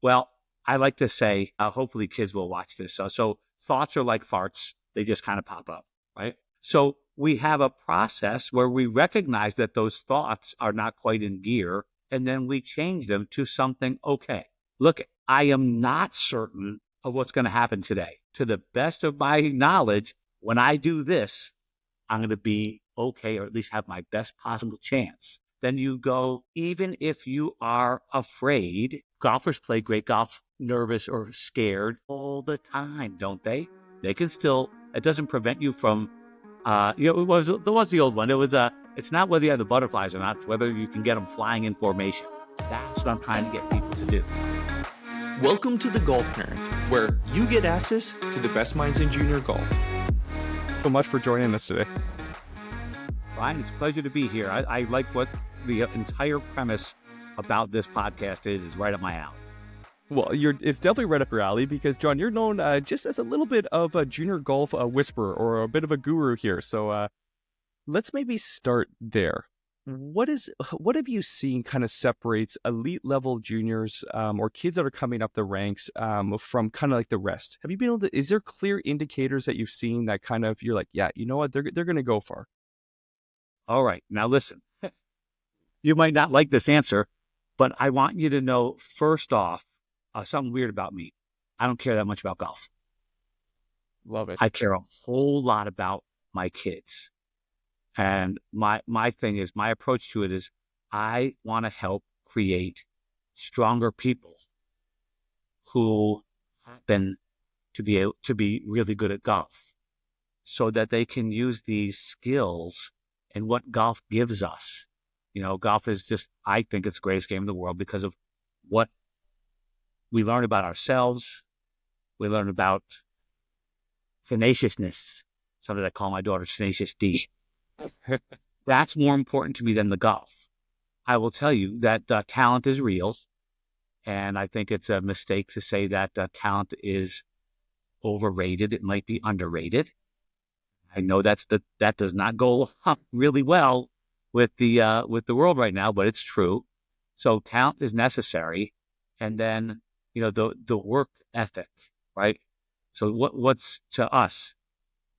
Well, I like to say, hopefully kids will watch this. So thoughts are like farts. They just kind of pop up, right? So we have a process where we recognize that those thoughts are not quite in gear, and then we change them to something, okay, look, I am not certain of what's going to happen today. To the best of my knowledge, when I do this, I'm going to be okay, or at least have my best possible chance. Then you go, even if you are afraid, golfers play great golf, nervous or scared all the time, don't they? They can still, it doesn't prevent you from, there was the old one. It's not whether you have the butterflies or not, it's whether you can get them flying in formation. That's what I'm trying to get people to do. Welcome to The Golf Parent, where you get access to the best minds in junior golf. So much for joining us today. Brian, it's a pleasure to be here. I like what the entire premise about this podcast is right up my alley. Well, it's definitely right up your alley because, John, you're known just as a little bit of a junior golf whisperer or a bit of a guru here. So let's maybe start there. What have you seen kind of separates elite level juniors or kids that are coming up the ranks from kind of like the rest? Have you been able to, is there clear indicators that you've seen that kind of, you're like, yeah, you know what, they're going to go far? All right. Now listen, you might not like this answer, but I want you to know first off, something weird about me. I don't care that much about golf. Love it. I care a whole lot about my kids. And my thing is, my approach to it is I want to help create stronger people who happen to be able to be really good at golf so that they can use these skills and what golf gives us. You know, golf is just, I think it's the greatest game in the world because of what we learn about ourselves. We learn about tenaciousness. Sometimes I call my daughter Tenacious D. That's more important to me than the golf. I will tell you that talent is real. And I think it's a mistake to say that talent is overrated. It might be underrated. I know that does not go really well with the world right now, but it's true. So talent is necessary. And then, you know, the work ethic, right? So what's to us?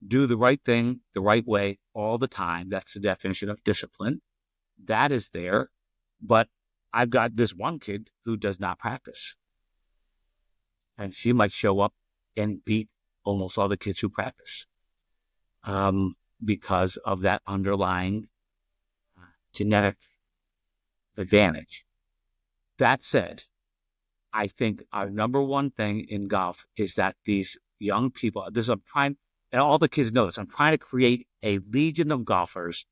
Do the right thing the right way all the time. That's the definition of discipline. That is there. But I've got this one kid who does not practice. And she might show up and beat almost all the kids who practice because of that underlying genetic advantage. That said, I think our number one thing in golf is that these young people, and all the kids know this, I'm trying to create a legion of golfers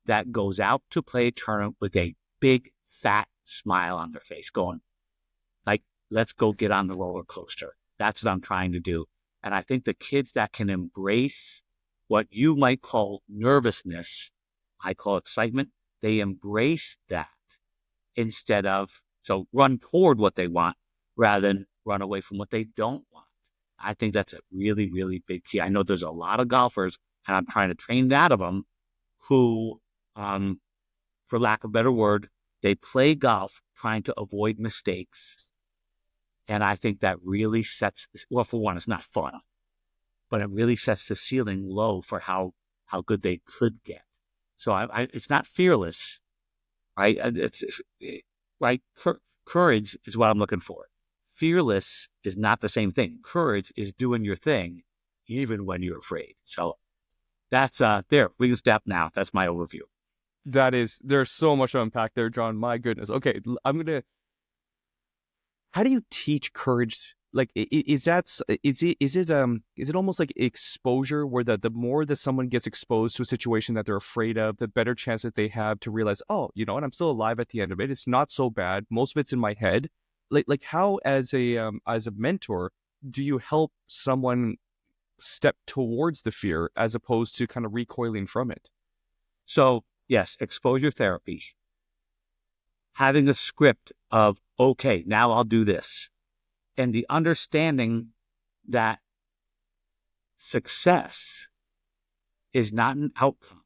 that goes out to play a tournament with a big, fat smile on their face going, like, let's go get on the roller coaster. That's what I'm trying to do. And I think the kids that can embrace what you might call nervousness, I call excitement, they embrace that instead of, so run toward what they want rather than run away from what they don't want. I think that's a really, really big key. I know there's a lot of golfers, and I'm trying to train that of them, who, for lack of a better word, they play golf trying to avoid mistakes. And I think that really sets, well, for one, it's not fun, but it really sets the ceiling low for how good they could get. So it's not fearless, right? Right. Courage is what I'm looking for. Fearless is not the same thing. Courage is doing your thing, even when you're afraid. So that's there. We can step now. That's my overview. There's so much to unpack there, John. My goodness. Okay, how do you teach courage? Like, is it almost like exposure, where the more that someone gets exposed to a situation that they're afraid of, the better chance that they have to realize, oh, you know what, I'm still alive at the end of it. It's not so bad. Most of it's in my head. Like how, as a mentor, do you help someone step towards the fear as opposed to kind of recoiling from it? So yes, exposure therapy, having a script of, okay, now I'll do this. And the understanding that success is not an outcome.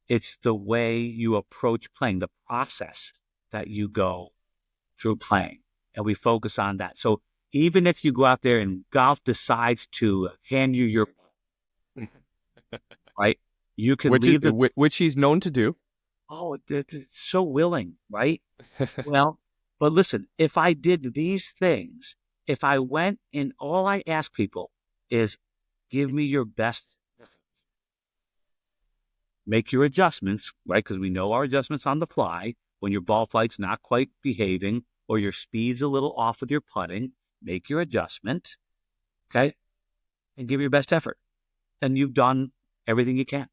It's the way you approach playing, the process that you go through playing. and we focus on that. So even if you go out there and golf decides to hand you your, right, you can leave the, which he's known to do. oh, it's so willing, right? Well, but listen, if I did these things, if I went and all I ask people is give me your best, make your adjustments, right? Because we know our adjustments on the fly when your ball flight's not quite behaving or your speed's a little off with your putting, make your adjustment, okay? And give your best effort. And you've done everything you can,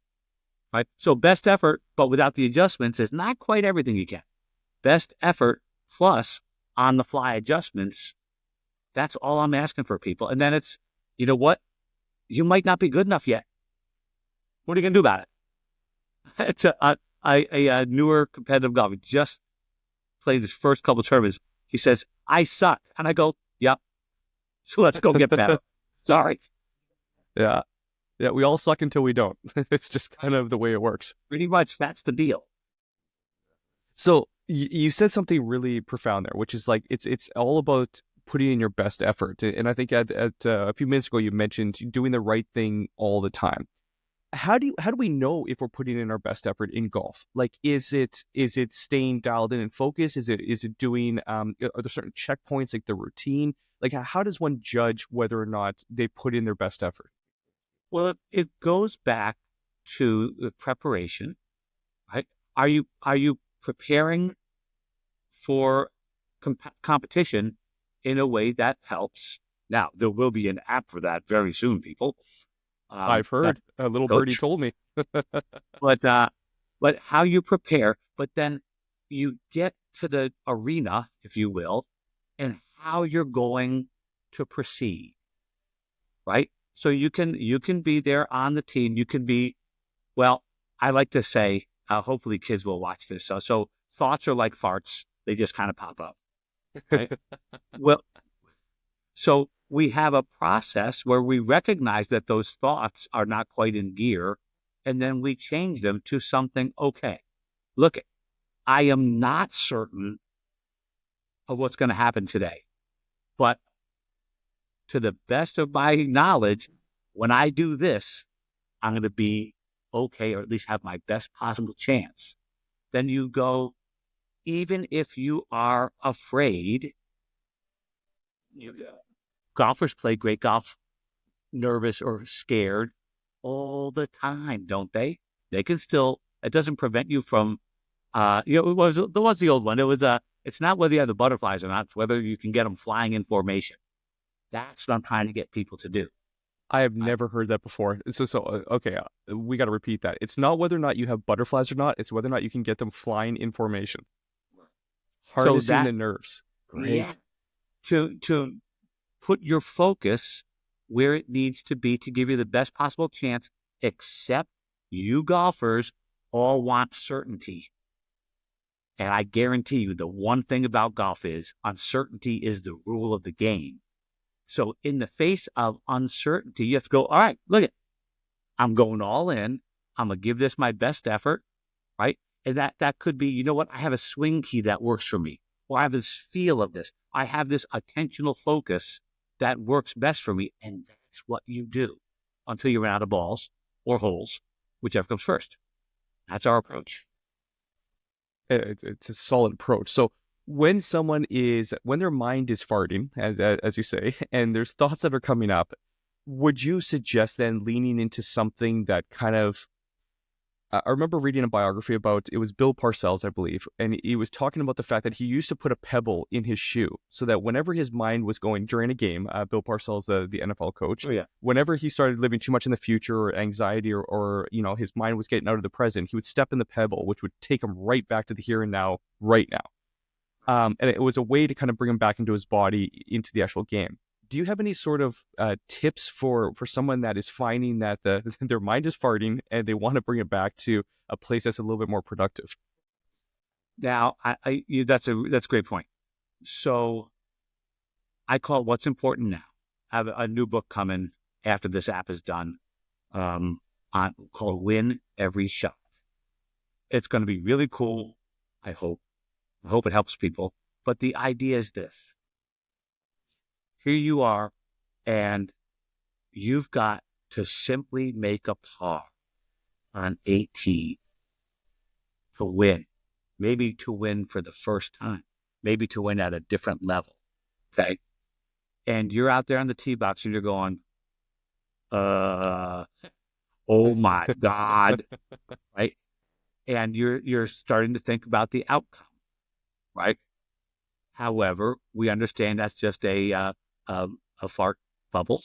right? So best effort, but without the adjustments is not quite everything you can. Best effort plus on the fly adjustments, that's all I'm asking for people. And then it's, you know what? You might not be good enough yet. What are you going to do about it? It's a newer competitive golfer just played his first couple of tournaments. He says, I suck. And I go, yep. So let's go get better. Sorry. Yeah. Yeah. We all suck until we don't. It's just kind of the way it works. Pretty much that's the deal. So you said something really profound there, which is like, it's all about putting in your best effort. And I think at a few minutes ago, you mentioned doing the right thing all the time. How do we know if we're putting in our best effort in golf? Like, is it staying dialed in and focused? Is it doing, are there certain checkpoints like the routine? Like, how does one judge whether or not they put in their best effort? Well, it goes back to the preparation, right? Are you preparing for competition in a way that helps? Now, there will be an app for that very soon, people. I've heard. A little birdie told me. but how you prepare, but then you get to the arena, if you will, and how you're going to proceed, right? So you can be there on the team. You can be, well, I like to say, hopefully kids will watch this. So thoughts are like farts. They just kind of pop up, right? Well, so we have a process where we recognize that those thoughts are not quite in gear, and then we change them to something, okay, look, I am not certain of what's going to happen today, but to the best of my knowledge, when I do this, I'm going to be okay, or at least have my best possible chance. Then you go, even if you are afraid, golfers play great golf nervous or scared all the time, don't they? They can still, it doesn't prevent you from, there was the old one. It was, it's not whether you have the butterflies or not, it's whether you can get them flying in formation. That's what I'm trying to get people to do. I have never heard that before. Okay, we got to repeat that. It's not whether or not you have butterflies or not, it's whether or not you can get them flying in formation. Harnessing the nerves. Great. Yeah. To put your focus where it needs to be to give you the best possible chance, except you golfers all want certainty. And I guarantee you the one thing about golf is uncertainty is the rule of the game. So in the face of uncertainty, you have to go, all right, look it, I'm going all in. I'm going to give this my best effort, right? And that could be, you know what? I have a swing key that works for me. Or I have this feel of this. I have this attentional focus that works best for me. And that's what you do until you run out of balls or holes, whichever comes first. That's our approach. It's a solid approach. So when their mind is farting, as you say, and there's thoughts that are coming up, would you suggest then leaning into something that kind of, I remember reading a biography about, it was Bill Parcells, I believe, and he was talking about the fact that he used to put a pebble in his shoe so that whenever his mind was going during a game, Bill Parcells, the NFL coach, whenever he started living too much in the future or anxiety or his mind was getting out of the present, he would step in the pebble, which would take him right back to the here and now, right now. And it was a way to kind of bring him back into his body, into the actual game. Do you have any sort of tips for someone that is finding that their mind is farting and they want to bring it back to a place that's a little bit more productive? Now, that's a great point. So I call it What's Important Now. I have a new book coming after this app is done called Win Every Shot. It's going to be really cool, I hope. I hope it helps people. But the idea is this. here you are, and you've got to simply make a par on 18 to win, maybe to win for the first time, maybe to win at a different level. Okay. And you're out there on the tee box and you're going, oh my God. Right. And you're starting to think about the outcome. Right. However, we understand that's just a fart bubble.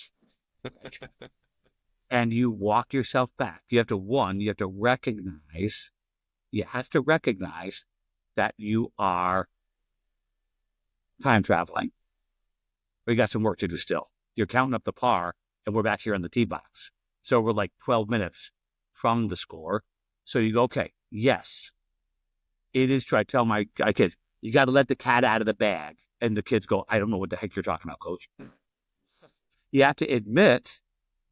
And you walk yourself back. You have to recognize that you are time traveling. We got some work to do still. You're counting up the par, and we're back here on the tee box. So we're like 12 minutes from the score. So you go, okay, yes, it is true. I tell my kids, you got to let the cat out of the bag. And the kids go, I don't know what the heck you're talking about, coach. You have to admit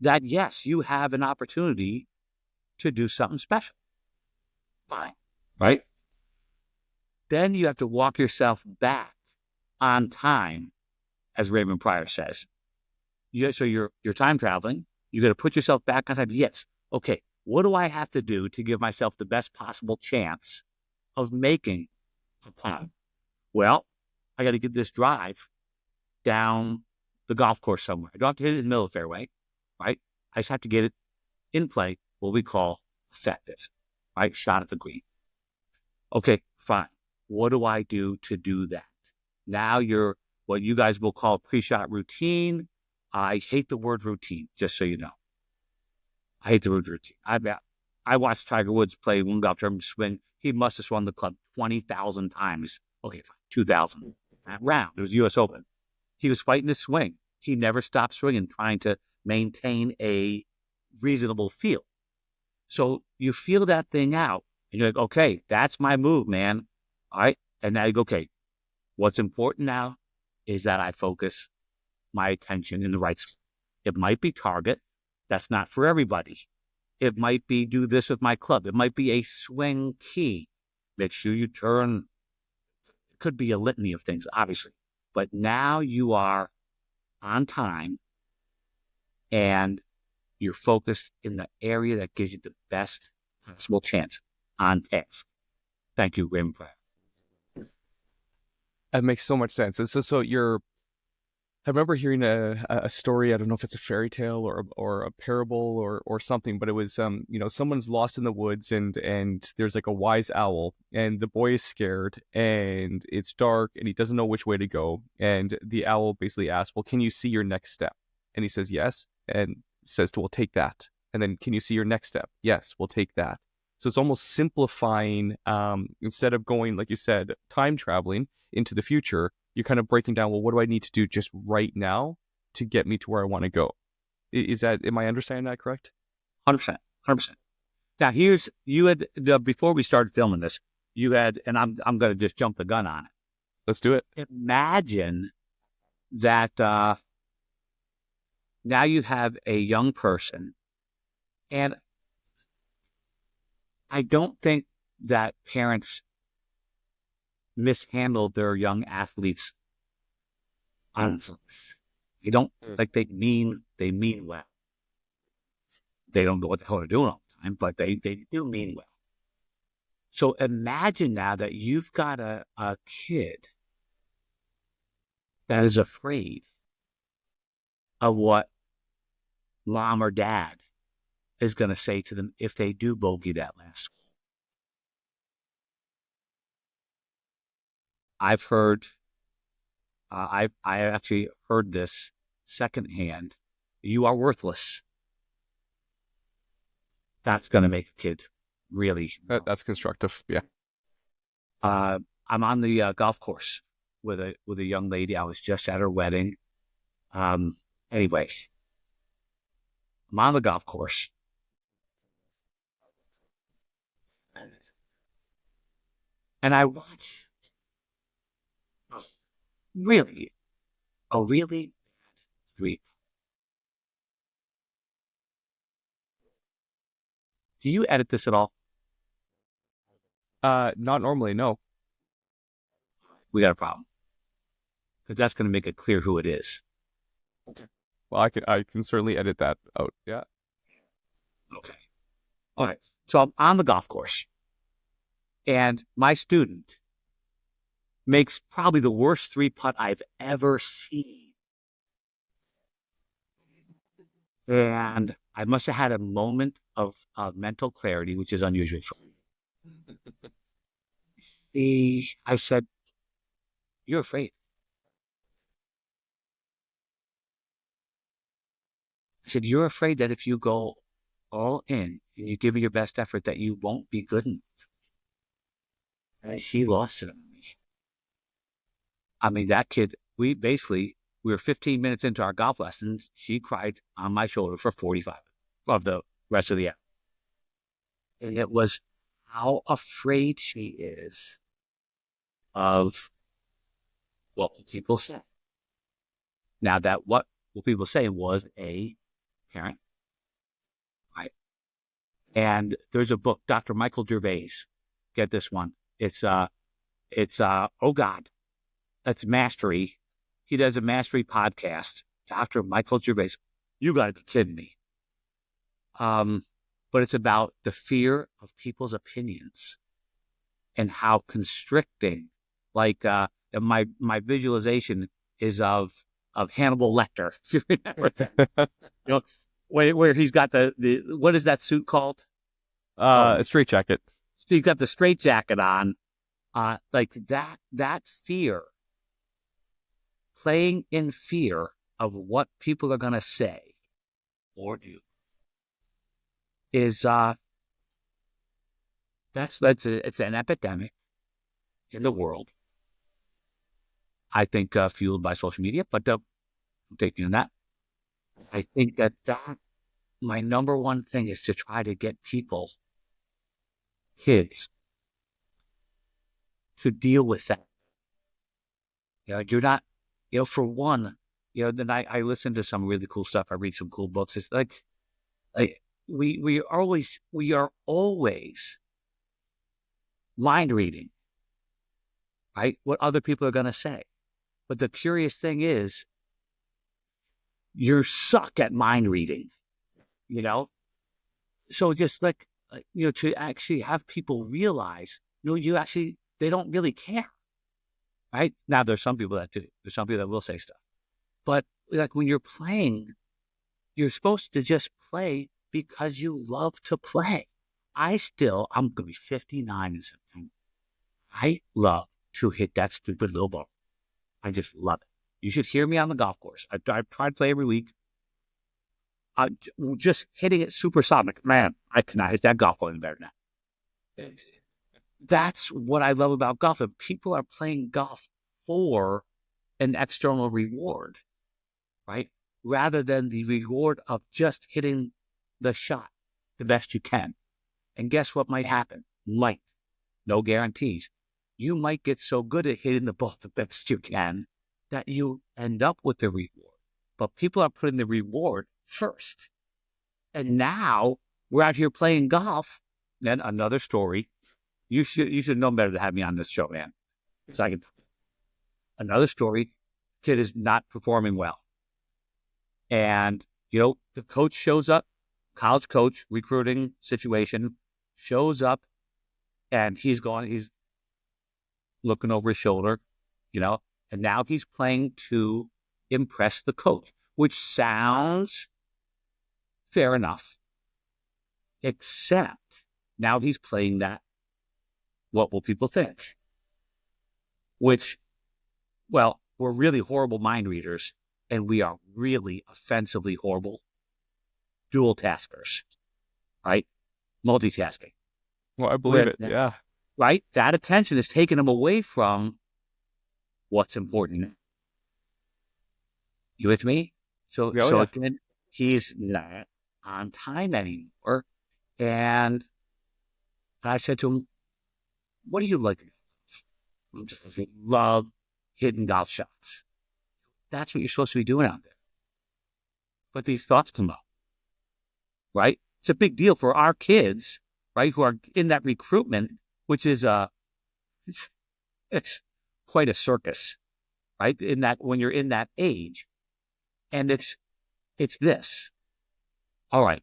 that, yes, you have an opportunity to do something special. Fine. Right? Then you have to walk yourself back on time, as Raymond Pryor says. So you're time traveling. You got to put yourself back on time. Yes. Okay. What do I have to do to give myself the best possible chance of making a putt? Well, I got to get this drive down the golf course somewhere. I don't have to hit it in the middle of the fairway, right? I just have to get it in play, what we call effective, right? Shot at the green. Okay, fine. What do I do to do that? Now you're what you guys will call pre-shot routine. I hate the word routine, just so you know. I hate the word routine. I watched Tiger Woods play one golf tournament swing. He must have swung the club 20,000 times. Okay, fine, 2,000. That round, it was U.S. Open. He was fighting his swing. He never stopped swinging, trying to maintain a reasonable feel. So you feel that thing out, and you're like, okay, that's my move, man. All right. And now you go, okay, what's important now is that I focus my attention in the right spot. It might be target. That's not for everybody. It might be do this with my club. It might be a swing key. Make sure you turn. It could be a litany of things, obviously. But now you are on time and you're focused in the area that gives you the best possible chance on task. Thank you, Raymond Pryor. That makes so much sense. And so I remember hearing a story. I don't know if it's a fairy tale or a parable or something, but it was someone's lost in the woods and there's like a wise owl and the boy is scared and it's dark and he doesn't know which way to go. And the owl basically asks, well, can you see your next step? And he says, yes. And says, well, take that. And then, can you see your next step? Yes, we'll take that. So it's almost simplifying, instead of going, like you said, time traveling into the future, you're kind of breaking down, well, what do I need to do just right now to get me to where I want to go? Am I understanding that correct? 100%. 100%. Now, before we started filming this, and I'm going to just jump the gun on it. Let's do it. Imagine that now you have a young person, and I don't think that parents mishandle their young athletes on purpose. They don't like they mean well. They don't know what the hell they're doing all the time, but they do mean well. So imagine now that you've got a kid that is afraid of what mom or dad is going to say to them if they do bogey that last hole. I've heard, I actually heard this secondhand. You are worthless. That's going to make a kid really. That's constructive. Yeah. I'm on the golf course with a young lady. I was just at her wedding. Anyway, I'm on the golf course. And I watch a really bad three. Do you edit this at all? Not normally, no. We got a problem. Because that's going to make it clear who it is. Well, I can certainly edit that out. Yeah. Okay. All right. So I'm on the golf course, and my student makes probably the worst three putt I've ever seen. And I must have had a moment of mental clarity, which is unusual for me. I said, "You're afraid." I said, "You're afraid that if you go all in and you give it your best effort, that you won't be good enough." And she lost it on me. I mean, that kid, we were 15 minutes into our golf lessons. She cried on my shoulder for 45 of the rest of the afternoon. And it was how afraid she is of what people say. Now, that what people say was a parent, right? And there's a book, Dr. Michael Gervais. Get this one. Oh God, it's Mastery. He does a Mastery podcast. Dr. Michael Gervais. You got to be kidding me. But it's about the fear of people's opinions and how constricting, like my visualization is of Hannibal Lecter. If you remember that, where he's got the what is that suit called? A straight jacket. He's got the straight jacket on. Like that fear, playing in fear of what people are going to say or do, is it's an epidemic in the world. I think fueled by social media, but don't take me on that. I think that my number one thing is to try to get kids, to deal with that. You're not, for one, then I listen to some really cool stuff. I read some cool books. It's like we are always mind reading, right? What other people are going to say. But the curious thing is, you're suck at mind reading, So just to actually have people realize, they don't really care, right? Now, there's some people that do. There's some people that will say stuff. But like when you're playing, you're supposed to just play because you love to play. I'm going to be 59 in September. I love to hit that stupid little ball. I just love it. You should hear me on the golf course. I try to play every week. Just hitting it supersonic. Man, I cannot hit that golf ball any better now. That's what I love about golf. If people are playing golf for an external reward, right? Rather than the reward of just hitting the shot the best you can. And guess what might happen? No guarantees. You might get so good at hitting the ball the best you can that you end up with the reward. But people are putting the reward first. And now we're out here playing golf. Then another story. You should know better to have me on this show, man. Another story. Kid is not performing well. And, the coach shows up, college coach, recruiting situation, shows up, and he's looking over his shoulder, and now he's playing to impress the coach, which sounds fair enough, except now he's playing that, what will people think? Which, well, we're really horrible mind readers, and we are really offensively horrible dual taskers, right? Multitasking. Well, I believe it. Yeah. Right? That attention is taking him away from what's important. You with me? So again, he's not on time anymore. And I said to him, "What do you like? I just love hitting golf shots. That's what you're supposed to be doing out there." But these thoughts come up, right? It's a big deal for our kids, right, who are in that recruitment, which is it's quite a circus, right? In that, when you're in that age, And it's this. All right,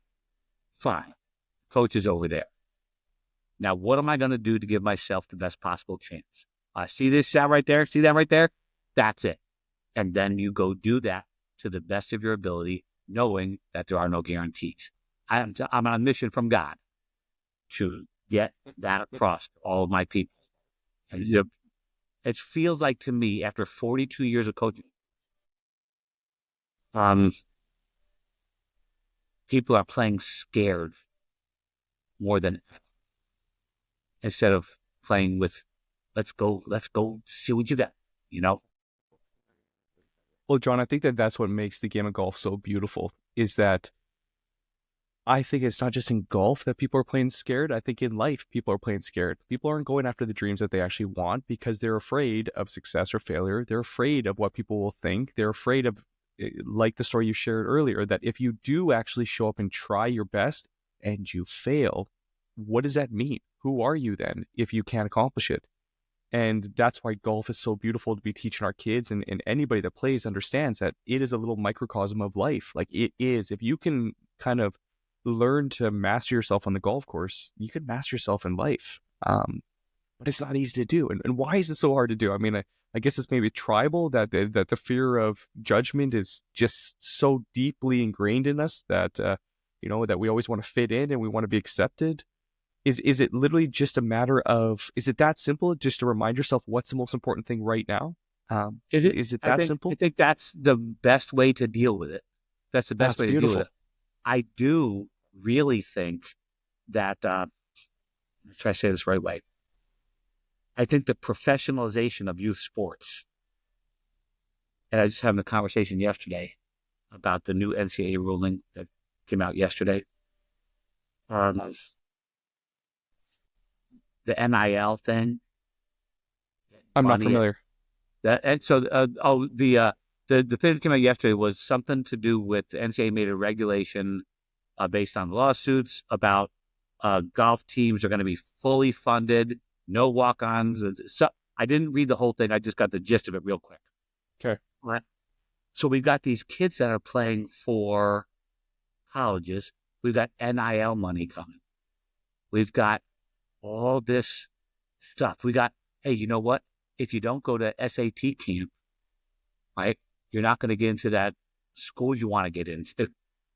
fine. Coach is over there. Now, what am I going to do to give myself the best possible chance? See this shot right there? See that right there? That's it. And then you go do that to the best of your ability, knowing that there are no guarantees. I'm on a mission from God to get that across to all of my people. And it feels like to me, after 42 years of coaching, people are playing scared more than ever, instead of playing with, let's go see what you got, you know? Well, John, I think that that's what makes the game of golf so beautiful, is that I think it's not just in golf that people are playing scared. I think in life, people are playing scared. People aren't going after the dreams that they actually want because they're afraid of success or failure. They're afraid of what people will think. They're afraid of, like the story you shared earlier, that if you do actually show up and try your best and you fail, what does that mean? Who are you then if you can't accomplish it? And that's why golf is so beautiful to be teaching our kids, and anybody that plays understands that it is a little microcosm of life. Like it is, if you can kind of learn to master yourself on the golf course, you can master yourself in life. But it's not easy to do. And why is it so hard to do? I mean, I guess it's maybe tribal, that the fear of judgment is just so deeply ingrained in us that, that we always want to fit in and we want to be accepted. Is it literally just a matter of, is it that simple, just to remind yourself what's the most important thing right now? Is it that simple? I think that's the best way to deal with it. That's the best way to deal with it. I do really think that, let's try to say this the right way. I think the professionalization of youth sports, and I just had a conversation yesterday about the new NCAA ruling that came out yesterday. The NIL thing. I'm not familiar. The thing that came out yesterday was something to do with the NCAA made a regulation based on lawsuits about golf teams are going to be fully funded, no walk-ons. So I didn't read the whole thing. I just got the gist of it real quick. Okay. Right. So we've got these kids that are playing for colleges. We've got NIL money coming. We've got all this stuff. We got, hey, you know what? If you don't go to SAT camp, right, you're not going to get into that school you want to get into.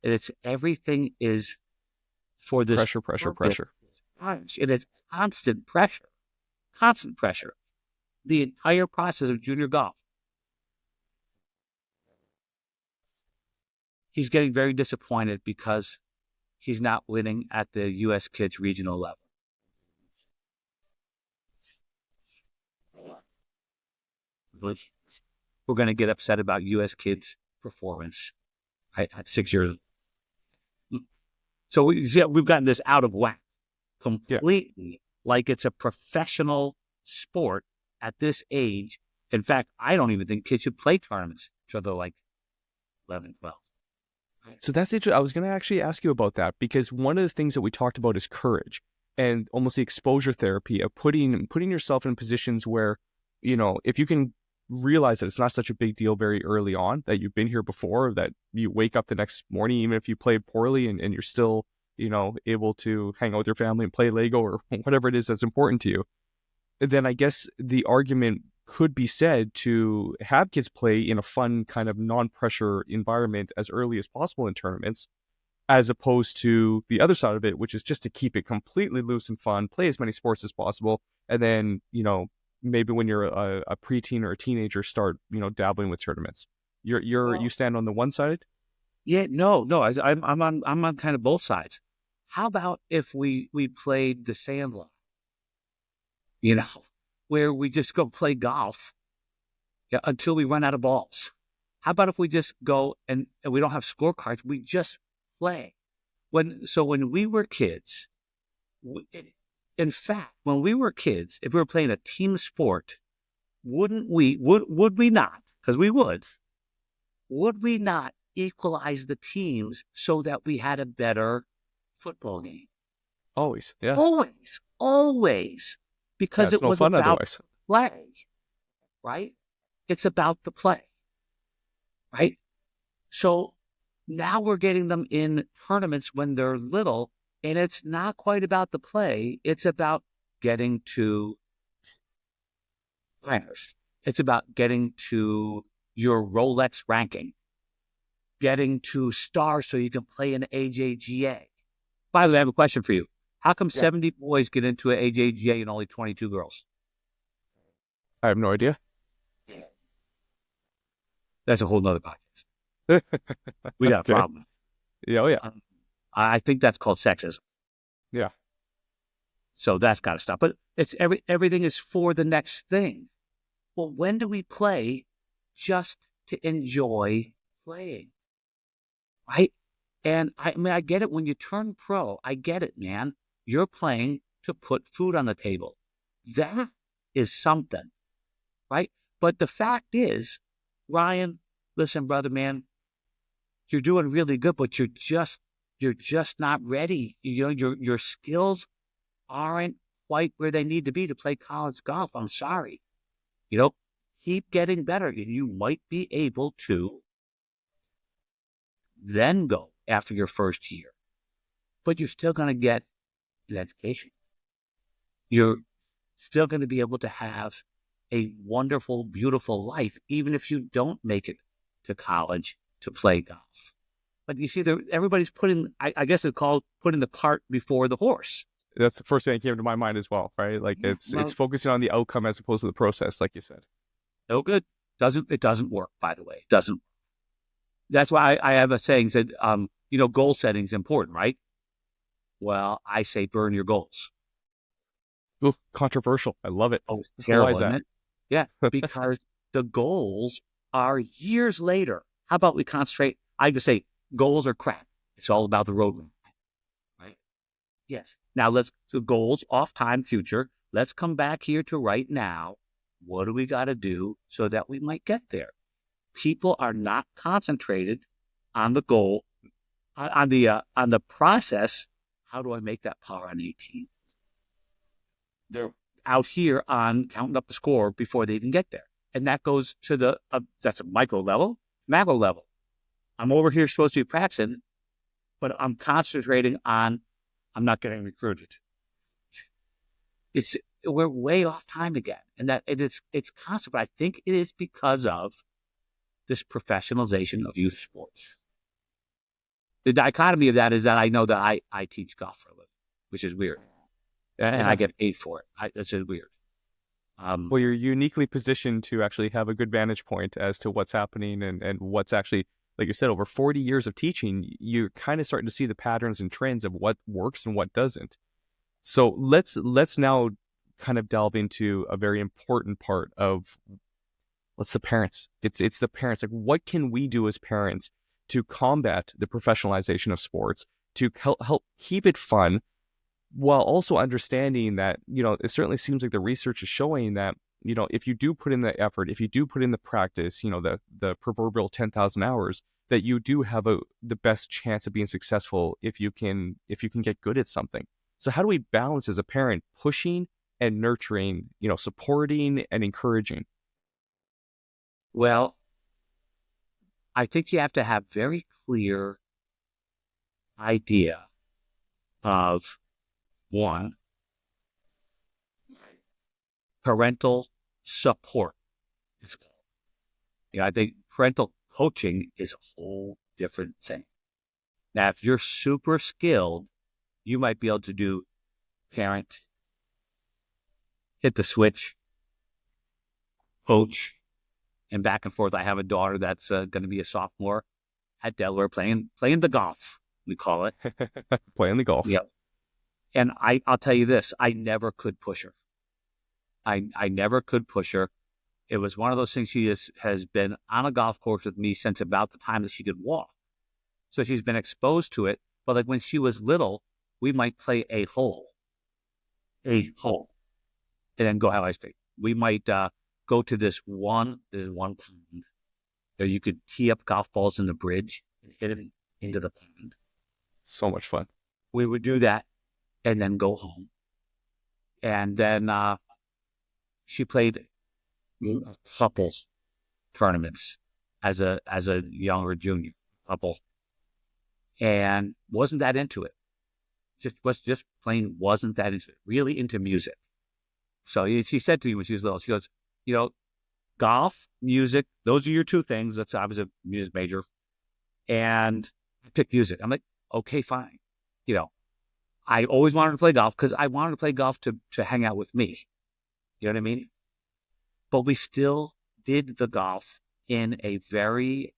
And everything is for this pressure. And it's constant pressure. The entire process of junior golf. He's getting very disappointed because he's not winning at the U.S. kids regional level. We're going to get upset about U.S. kids' performance, right, at 6 years old. So we've gotten this out of whack completely, like it's a professional sport at this age. In fact, I don't even think kids should play tournaments until they're like 11, 12. So that's interesting. I was going to actually ask you about that, because one of the things that we talked about is courage and almost the exposure therapy of putting yourself in positions where, if you can realize that it's not such a big deal very early on, that you've been here before, that you wake up the next morning, even if you played poorly and you're still, able to hang out with your family and play Lego or whatever it is that's important to you, then I guess the argument could be said to have kids play in a fun kind of non-pressure environment as early as possible in tournaments, as opposed to the other side of it, which is just to keep it completely loose and fun, play as many sports as possible, and then, maybe when you're a preteen or a teenager, start, dabbling with tournaments. You stand on the one side? Yeah, no. I'm on kind of both sides. How about if we played the Sandlot? Where we just go play golf until we run out of balls. How about if we just go and we don't have scorecards, we just play? When we were kids, in fact, when we were kids, if we were playing a team sport, would we not? Because we would we not equalize the teams so that we had a better football game? Always, yeah. Always. Because it was about play, right? It's about the play, right? So now we're getting them in tournaments when they're little, and it's not quite about the play. It's about getting to planners. It's about getting to your Rolex ranking, getting to stars so you can play in AJGA. By the way, I have a question for you. How come Yeah. 70 boys get into an AJGA and only 22 girls? I have no idea. That's a whole nother podcast. We got a Okay. problem. Yeah. Oh, yeah. I think that's called sexism. Yeah. So that's got to stop. But it's everything is for the next thing. Well, when do we play just to enjoy playing? Right? And I mean, I get it when you turn pro. I get it, man. You're playing to put food on the table. That is something, right? But the fact is, Ryan, listen, brother, man, you're doing really good, but you're just not ready. You know, your skills aren't quite where they need to be to play college golf. I'm sorry. You know, keep getting better. You might be able to then go after your first year, but you're still going to get an education. You're still going to be able to have a wonderful, beautiful life, even if you don't make it to college to play golf. But you see, everybody's putting, I guess it's called putting the cart before the horse. That's the first thing that came to my mind as well, right? Like it's focusing on the outcome as opposed to the process, like you said. No good. It doesn't work, by the way. It doesn't. That's why I have a saying said, goal setting is important, right? Well, I say burn your goals. Ooh, controversial. I love it. Oh, it's terrible, Why is isn't that? it? Yeah, because the goals are years later. How about we concentrate? I could say goals are crap. It's all about the roadmap, right? Yes. Now let's do goals, off time, future. Let's come back here to right now. What do we got to do so that we might get there? People are not concentrated on the goal, on the process. How do I make that par on 18? They're out here on counting up the score before they even get there. And that goes to that's a micro level, macro level. I'm over here supposed to be practicing, but I'm concentrating on, I'm not getting recruited. We're way off time again. And that it's constant, but I think it is because of this professionalization of youth sports. The dichotomy of that is that I know that I teach golf for a living, which is weird. And I get paid for it. It's just weird. Well, you're uniquely positioned to actually have a good vantage point as to what's happening and what's actually, like you said, over 40 years of teaching, you're kind of starting to see the patterns and trends of what works and what doesn't. So let's now kind of delve into a very important part of what's the parents. It's the parents. Like, what can we do as parents to combat the professionalization of sports, to help keep it fun, while also understanding that, it certainly seems like the research is showing that, if you do put in the effort, if you do put in the practice, the proverbial 10,000 hours, that you do have the best chance of being successful if you can get good at something. So how do we balance as a parent pushing and nurturing, supporting and encouraging? Well, I think you have to have very clear idea of one, parental support. It's called. I think parental coaching is a whole different thing. Now, if you're super skilled, you might be able to do parent, hit the switch, coach, and back and forth. I have a daughter that's going to be a sophomore at Delaware playing the golf, we call it. Playing the golf. Yep. And I'll tell you this, I never could push her. I never could push her. It was one of those things. She has been on a golf course with me since about the time that she could walk. So she's been exposed to it. But like when she was little, we might play a hole, and then go have ice cream. We might go to this one pond. There you could tee up golf balls in the bridge and hit them into the pond. So much fun. We would do that and then go home. And then she played a couple tournaments as a younger junior. couple, and wasn't that into it. Just plain wasn't that into it. Really into music. So she said to me when she was little, she goes, golf, music, those are your two things. I was a music major, and I picked music. I'm like, okay, fine. I always wanted to play golf because I wanted to play golf to hang out with me. You know what I mean? But we still did the golf in a very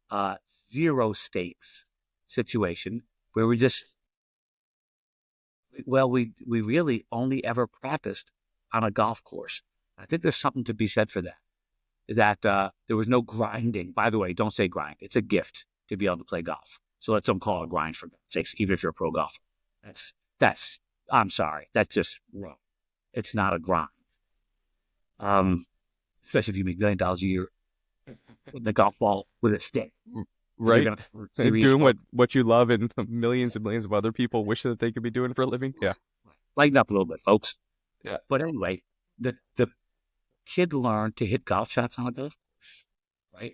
zero stakes situation where we really only ever practiced on a golf course. I think there's something to be said for that there was no grinding. By the way, don't say grind. It's a gift to be able to play golf. So let someone call it a grind for God's sakes, even if you're a pro golfer. I'm sorry. That's just wrong. It's not a grind. Especially if you make $1 million a year with the golf ball with a stick. Right. And doing what you love and millions and millions of other people wish that they could be doing for a living. Yeah. Lighten up a little bit, folks. Yeah. But anyway, the kid learned to hit golf shots on a golf course, right?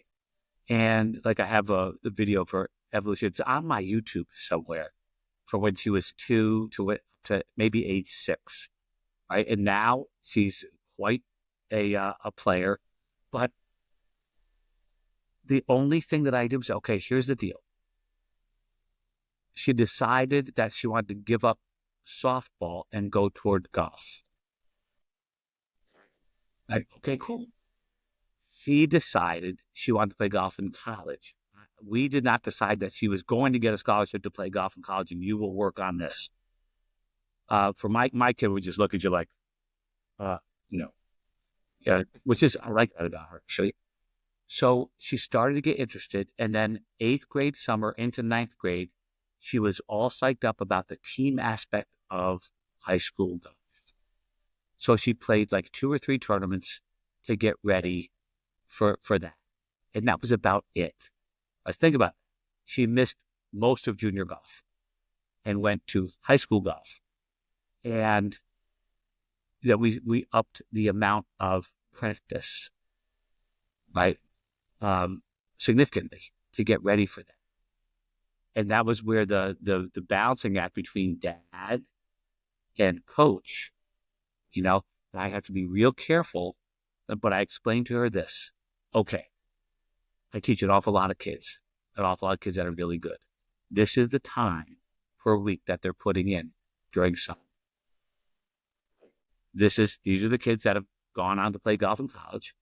And like I have the video for Evolution. It's on my YouTube somewhere from when she was 2 to maybe age 6, right? And now she's quite a player. But the only thing that I did was, okay, here's the deal. She decided that she wanted to give up softball and go toward golf. Okay, cool. She decided she wanted to play golf in college. We did not decide that she was going to get a scholarship to play golf in college, and you will work on this. For my kid would just look at you like, yeah, which is, I like that about her, actually. So she started to get interested, and then 8th grade summer into 9th grade, she was all psyched up about the team aspect of high school golf. So she played like 2 or 3 tournaments to get ready for that. And that was about it. Think about it. She missed most of junior golf and went to high school golf. And we upped the amount of practice, right? Significantly to get ready for that. And that was where the balancing act between dad and coach, I have to be real careful. But I explained to her this. Okay, I teach an awful lot of kids that are really good. This is the time per week that they're putting in during summer. These are the kids that have gone on to play golf in college,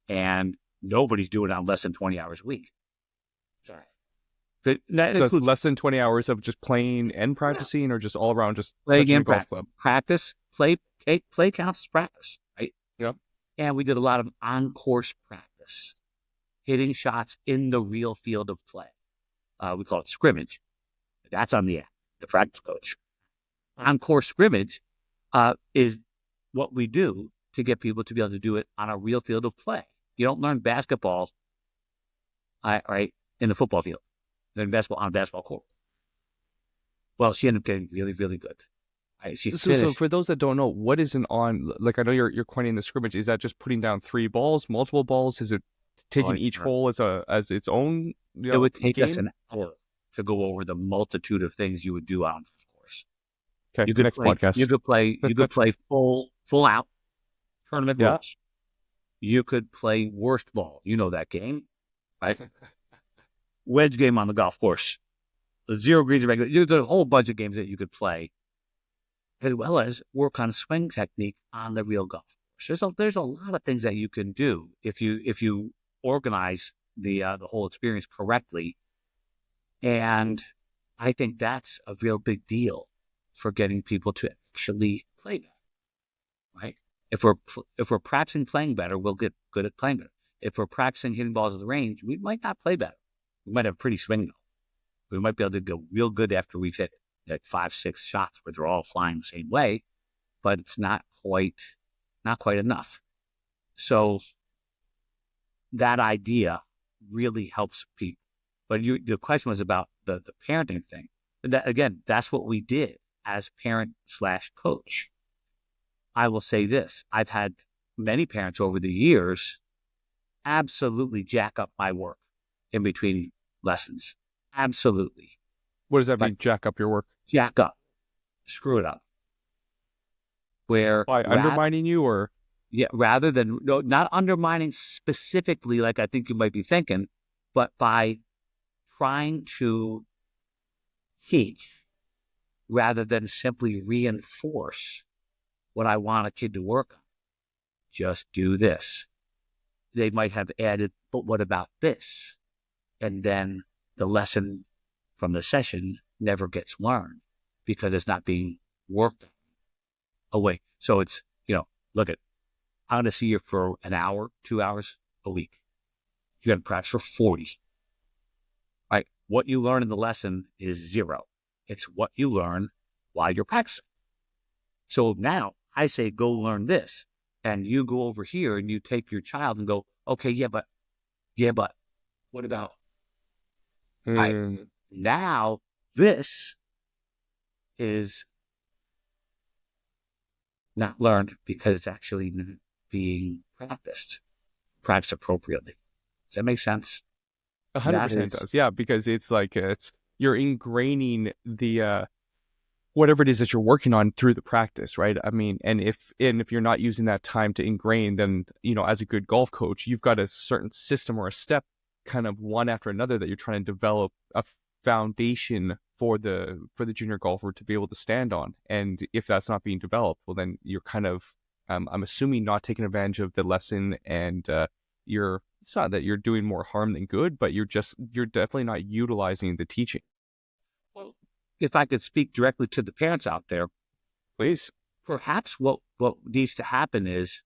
and nobody's doing it on less than 20 hours a week. Sorry. So it's less than 20 hours of just playing and practicing, or just all around just playing touching a golf club? Practice, play counts as practice, right? Yeah. And we did a lot of on-course practice, hitting shots in the real field of play. We call it scrimmage. That's on the app, the practice coach. On-course scrimmage is what we do to get people to be able to do it on a real field of play. You don't learn basketball, right, in the football field. You learn basketball on a basketball court. Well, she ended up getting really, really good. Right? So for those that don't know, what is an on? Like, I know you're coining the scrimmage. Is that just putting down 3 balls, multiple balls? Is it taking each hole as its own? It would take us an hour to go over the multitude of things you would do on the course. Okay, next podcast. You could play full out tournament rules. You could play worst ball. You know that game, right? Wedge game on the golf course. The 0 greens regular. There's a whole bunch of games that you could play, as well as work on swing technique on the real golf course. There's a lot of things that you can do if you organize the whole experience correctly. And I think that's a real big deal for getting people to actually play better, right? If we're practicing playing better, we'll get good at playing better. If we're practicing hitting balls at the range, we might not play better. We might have a pretty swing though. We might be able to go real good after we've hit like 5, 6 shots where they're all flying the same way, but it's not quite enough. So that idea really helps people. But the question was about the parenting thing. That, again, that's what we did as parent/coach. I will say this. I've had many parents over the years absolutely jack up my work in between lessons. Absolutely. What does that Like mean? Jack up your work jack up, screw it up. Where by rather, undermining you, or yeah, rather than no, not undermining specifically, like I think you might be thinking, but by trying to teach rather than simply reinforce what I want a kid to work on. Just do this. They might have added, but what about this? And then the lesson from the session never gets learned because it's not being worked away. So it's, look at, I'm going to see you for an hour, 2 hours a week. You got to practice for 40. Right? What you learn in the lesson is zero. It's what you learn while you're practicing. So now I say, go learn this. And you go over here and you take your child and go, okay, but what about, right? Now this is not learned because it's actually being practiced appropriately. Does that make sense? That 100% is, does. Yeah, because it's like you're ingraining the whatever it is that you're working on through the practice, right? I mean, and if you're not using that time to ingrain, then as a good golf coach, you've got a certain system or a step, kind of one after another, that you're trying to develop a foundation for the junior golfer to be able to stand on. And if that's not being developed, well, then you're kind of I'm assuming not taking advantage of the lesson, and it's not that you're doing more harm than good, but you're definitely not utilizing the teaching. well, if I could speak directly to the parents out there, Please. perhaps what needs to happen is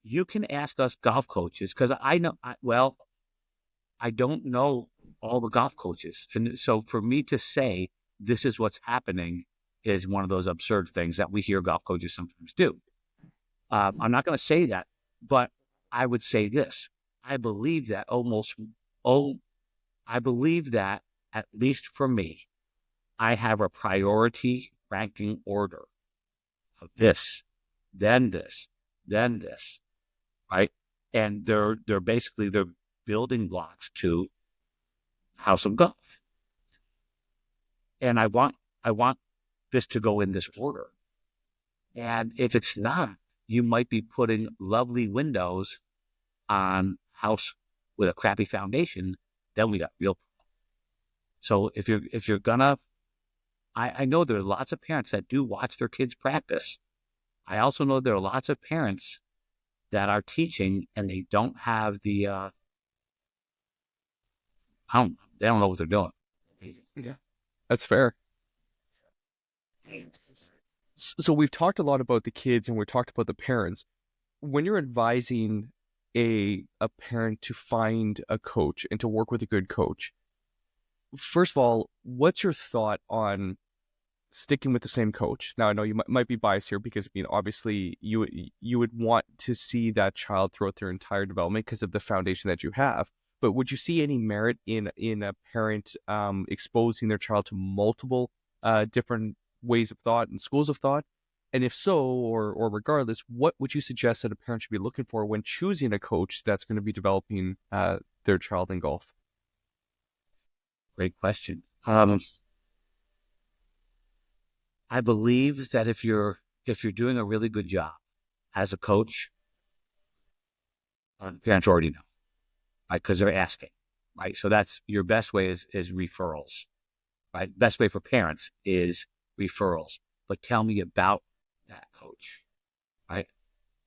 you can ask us golf coaches, because I don't know all the golf coaches. And so for me to say this is what's happening is one of those absurd things that we hear golf coaches sometimes do. I'm not going to say that, but I would say this. I believe that I believe that, at least for me, I have a priority ranking order of this, then this, then this, right? And they're basically they're building blocks to House of Golf. And I want this to go in this order. And if it's not, you might be putting lovely windows on house with a crappy foundation. Then we got real. So if you're gonna, I know there are lots of parents that do watch their kids practice. I also know there are lots of parents that are teaching and they don't have the they don't know what they're doing. Yeah, that's fair. So we've talked a lot about the kids and we've talked about the parents. When you're advising a parent to find a coach and to work with a good coach, first of all, what's your thought on sticking with the same coach? Now, I know you might be biased here because, obviously you would want to see that child throughout their entire development because of the foundation that you have. But would you see any merit in a parent exposing their child to multiple different ways of thought and schools of thought? And if so, or regardless, what would you suggest that a parent should be looking for when choosing a coach that's going to be developing their child in golf? Great question. I believe that if you're doing a really good job as a coach, parents already know, right? Because they're asking, right? So that's your best way is referrals, right? Best way for parents is referrals. But tell me about that coach, right?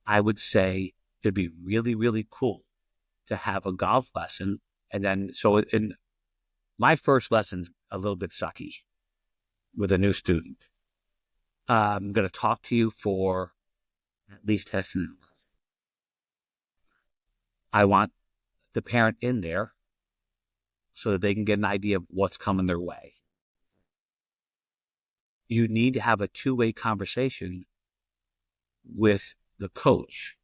I would say it'd be really, really cool to have a golf lesson. And then, so in my first lesson's a little bit sucky with a new student. I'm going to talk to you for at least half an hour. I want the parent in there so that they can get an idea of what's coming their way. You need to have a two-way conversation with the coach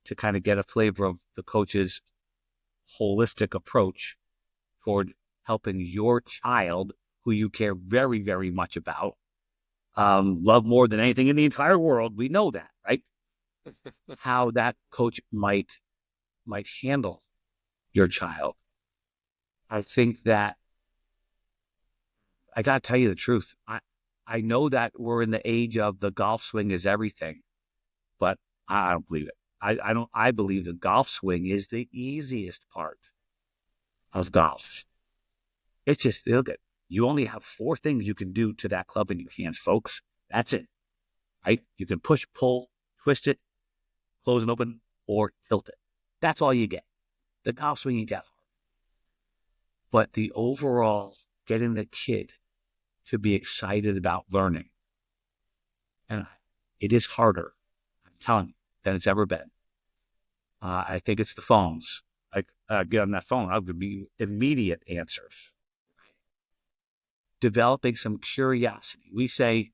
to kind of get a flavor of the coach's holistic approach toward helping your child, who you care very, very much about, love more than anything in the entire world. We know that, right? How that coach might handle your child. I think that I got to tell you the truth. I know that we're in the age of the golf swing is everything, but I don't believe it. I don't. I believe the golf swing is the easiest part of golf. It's just, look at, you only have 4 things you can do to that club in your hands, folks. That's it, right? You can push, pull, twist it, close and open, or tilt it. That's all you get. The golf swing you get. But the overall getting the kid to be excited about learning, and it is harder, I'm telling you, than it's ever been. I think it's the phones. Like, get on that phone, I'll give you immediate answers. Developing some curiosity. We say,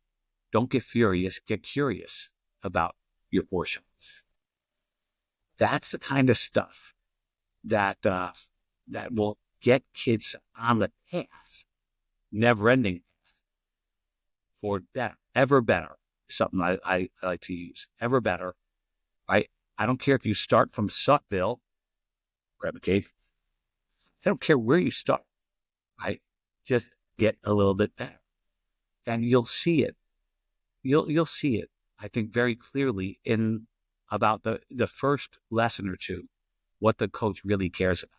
don't get furious, get curious about your portions. That's the kind of stuff that that will get kids on the path, never-ending path, for better, ever better. Something I like to use, ever better, right? I don't care if you start from Suckville, grab a cave. I don't care where you start, right? Just get a little bit better, and you'll see it. You'll see it, I think, very clearly in about the first lesson or two, what the coach really cares about.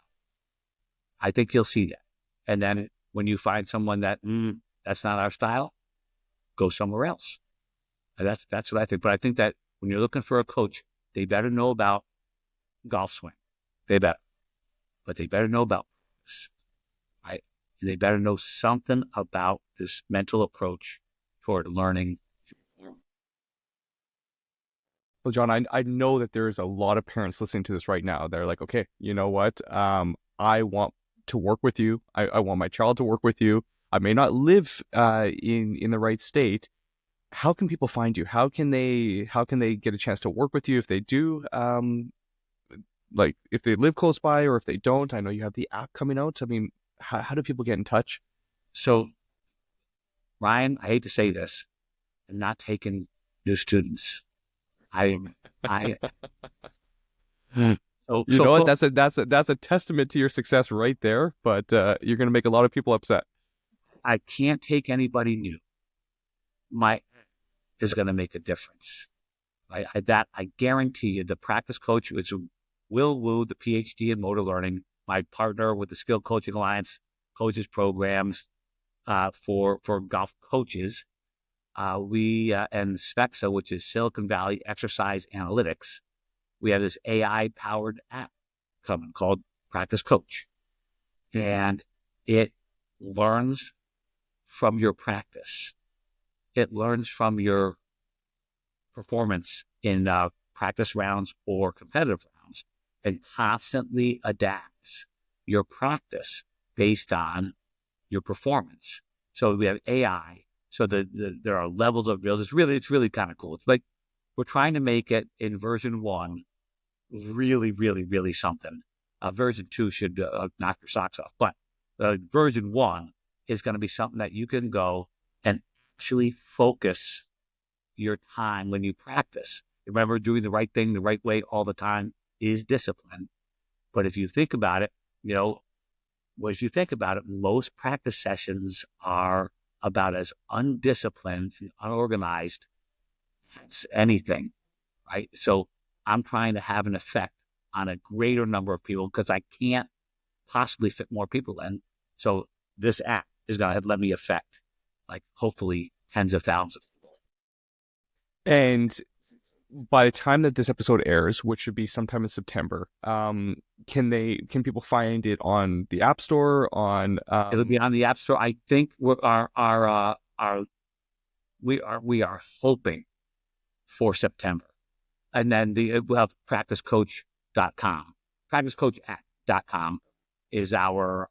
I think you'll see that. And then when you find someone that, that's not our style, go somewhere else. And that's what I think. But I think that when you're looking for a coach, they better know about golf swing. They better. But they better know about this, right? And they better know something about this mental approach toward learning. Well, John, I know that there's a lot of parents listening to this right now. They're like, okay, you know what? I want to work with you. I want my child to work with you. I may not live in the right state. How can people find you? How can they get a chance to work with you if they do? Like if they live close by or if they don't? I know you have the app coming out. I mean, how do people get in touch? So, Ryan, I hate to say this, I'm not taking new students. I what? That's a testament to your success right there. But you're going to make a lot of people upset. I can't take anybody new. My is going to make a difference. I guarantee you. The practice coach, which Will Wu, the PhD in motor learning, my partner with the Skill Coaching Alliance coaches programs for golf coaches. We and Spexa, which is Silicon Valley Exercise Analytics, we have this AI-powered app coming called Practice Coach. And it learns from your practice. It learns from your performance in practice rounds or competitive rounds and constantly adapts your practice based on your performance. So we have AI. So there are levels of drills. It's really kind of cool. It's like we're trying to make it in version 1 really something. Version 2 should knock your socks off. But version 1 is going to be something that you can go and actually focus your time when you practice. Remember, doing the right thing the right way all the time is discipline. But if you think about it, most practice sessions are about as undisciplined and unorganized as anything, right? So I'm trying to have an effect on a greater number of people because I can't possibly fit more people in. So this app is going to let me affect, like, hopefully tens of thousands of people. And by the time that this episode airs, which should be sometime in September, can people find it on the App Store? It'll be on the App Store. I think we are hoping for September, and then we'll have practicecoach.com. Practicecoach.com is our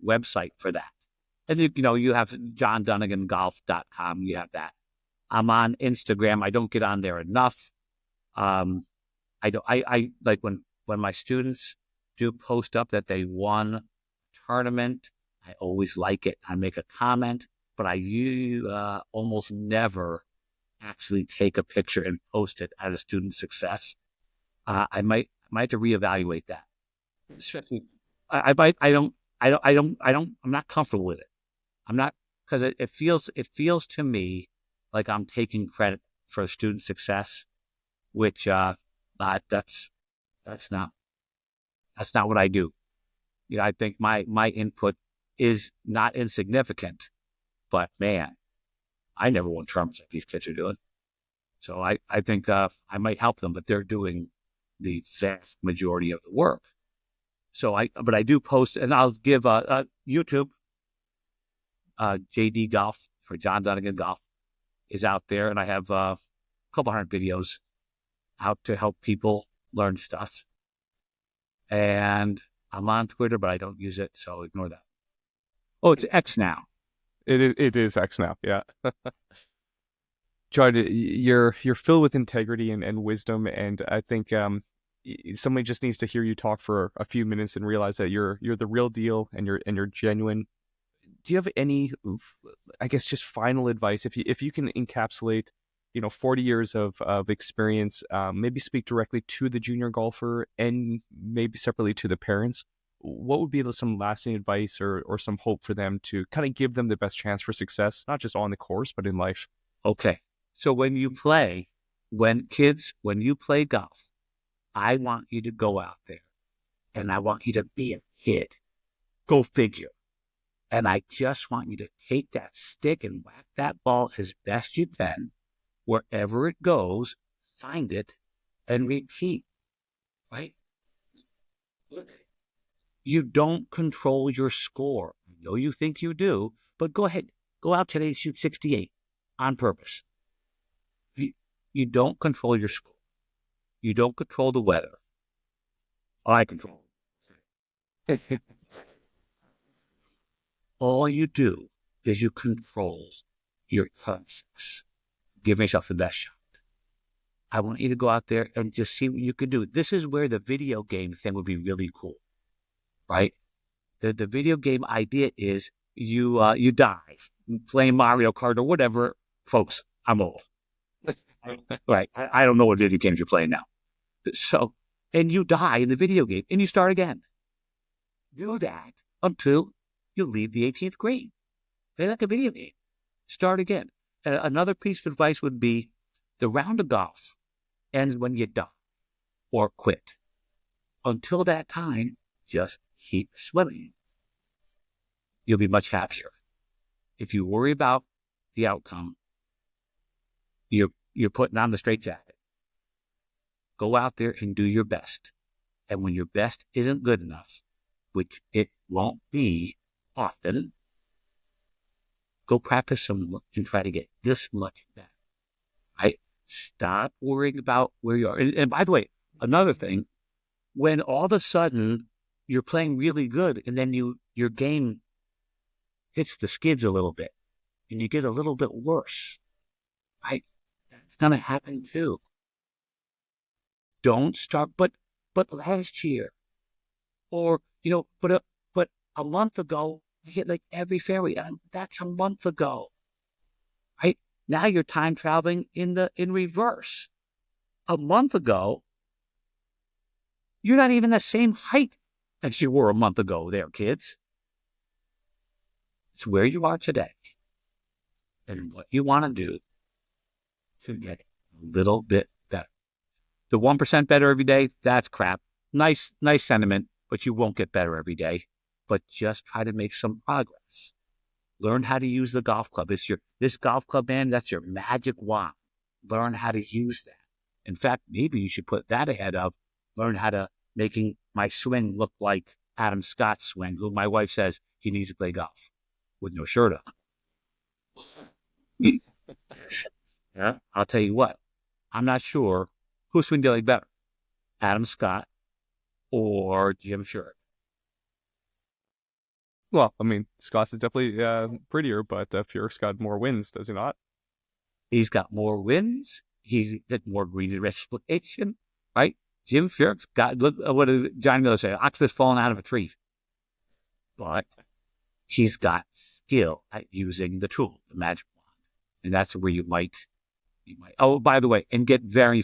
website for that. And you have johndunigangolf.com. You have that. I'm on Instagram. I don't get on there enough. I like when my students do post up that they won a tournament. I always like it. I make a comment, but I almost never actually take a picture and post it as a student success. I might have to reevaluate that. I'm not comfortable with it. I'm not because it feels to me like I'm taking credit for student success, which that's that's not that's not what I do. I think my input is not insignificant, but man, I never won tournaments like these kids are doing. So I think I might help them, but they're doing the vast majority of the work. But I do post, and I'll give YouTube, JD Golf or John Dunigan Golf is out there, and I have a couple hundred videos out to help people learn stuff. And I'm on Twitter, but I don't use it, so ignore that. Oh, it's X now. It is X now, yeah. John, you're filled with integrity and wisdom, and I think somebody just needs to hear you talk for a few minutes and realize that you're the real deal and you're genuine. Do you have any, I guess, just final advice if you can encapsulate 40 years of experience, maybe speak directly to the junior golfer and maybe separately to the parents? What would be some lasting advice or some hope for them to kind of give them the best chance for success, not just on the course, but in life? Okay. So when you play golf, I want you to go out there and I want you to be a kid. Go figure. And I just want you to take that stick and whack that ball as best you can. Wherever it goes, find it and repeat, right? Look, you don't control your score. I know you think you do, but go ahead. Go out today and shoot 68 on purpose. You don't control your score. You don't control the weather. I control it. All you do is you control your process. Give yourself the best shot. I want you to go out there and just see what you can do. This is where the video game thing would be really cool, right? The video game idea is you dive, playing Mario Kart or whatever. Folks, I'm old. Right. I don't know what video games you're playing now. So, and you die in the video game and you start again. Do that until you leave the 18th grade. Play like a video game. Start again. Another piece of advice would be the round of golf ends when you die or quit. Until that time, just keep swimming. You'll be much happier. If you worry about the outcome, you're putting on the straitjacket. Go out there and do your best. And when your best isn't good enough, which it won't be often, go practice some more and try to get this much better. Right? Stop worrying about where you are. And by the way, another thing, when all of a sudden you're playing really good and then your game hits the skids a little bit and you get a little bit worse, right? That's going to happen too. Don't start, but last year, or but a month ago, I hit like every fairway. That's a month ago, right? Now you're time traveling in reverse. A month ago, you're not even the same height as you were a month ago. There, kids. It's where you are today, and what you want to do to get a little bit better. The 1% better every day, that's crap. Nice sentiment, but you won't get better every day. But just try to make some progress. Learn how to use the golf club. This golf club, man, that's your magic wand. Learn how to use that. In fact, maybe you should put that ahead of learn how to making my swing look like Adam Scott's swing, who my wife says he needs to play golf with no shirt on. Yeah, I'll tell you what. I'm not sure who swing do you like better, Adam Scott or Jim Furyk. Well, I mean, Scott's is definitely prettier, but Furyk's got more wins, does he not? He's got more wins. He's got more greedy reputation, right? Jim Furyk's got, look, what did John Miller say? Ox falling out of a tree. But he's got skill at using the tool, the magic wand. And that's where you might, oh, by the way, and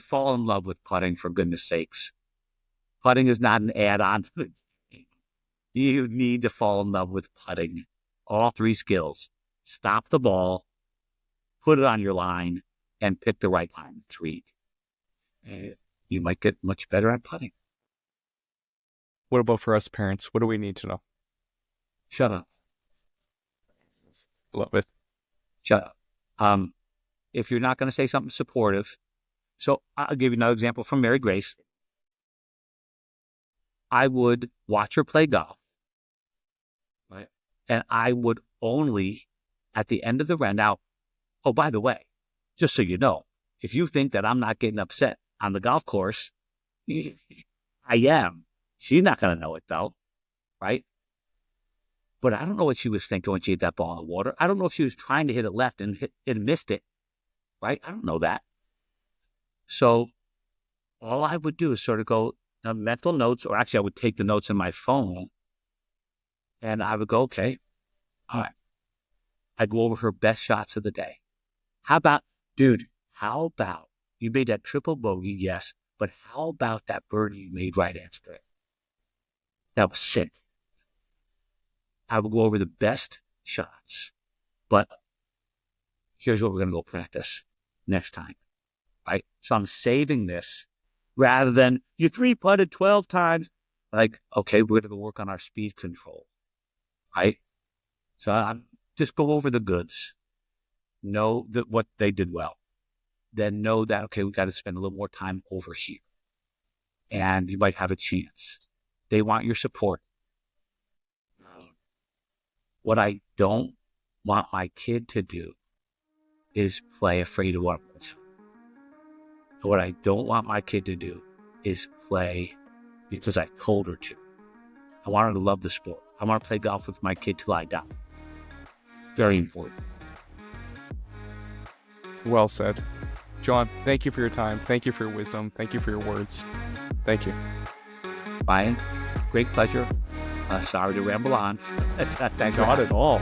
fall in love with putting, for goodness sakes. Putting is not an add-on to the game. You need to fall in love with putting. All three skills. stop the ball, put it on your line, and pick the right line to read. And you might get much better at putting. What about for us parents? What do we need to know? Shut up. Love it. Shut up. If you're not going to say something supportive, so I'll give you another example from Mary Grace. I would watch her play golf, right? And I would only, at the end of the round, now, oh, by the way, just so you know, if you think that I'm not getting upset on the golf course, I am. She's not going to know it, though, right? But I don't know what she was thinking when she hit that ball in the water. I don't know if she was trying to hit it left and missed it, right? I don't know that. So all I would do is sort of go mental notes, or actually I would take the notes in my phone and I would go, okay, all right. I'd go over her best shots of the day. How about you made that triple bogey? Yes. But how about that birdie you made right after it? That was sick. I would go over the best shots, but here's what we're going to go practice next time, right? So I'm saving this rather than you 3-putted 12 times. Like, okay, we're going to work on our speed control, right? So I'm just go over the goods, know that what they did well, then know that, okay, we got to spend a little more time over here and you might have a chance. They want your support. What I don't want my kid to do is play afraid of what I'm going to tell them. What I don't want my kid to do is play because I told her to. I want her to love the sport. I want to play golf with my kid till I die. Very important. Well said. John, thank you for your time. Thank you for your wisdom. Thank you for your words. Thank you. Ryan, great pleasure. Sorry to ramble on. Thanks. Not at all.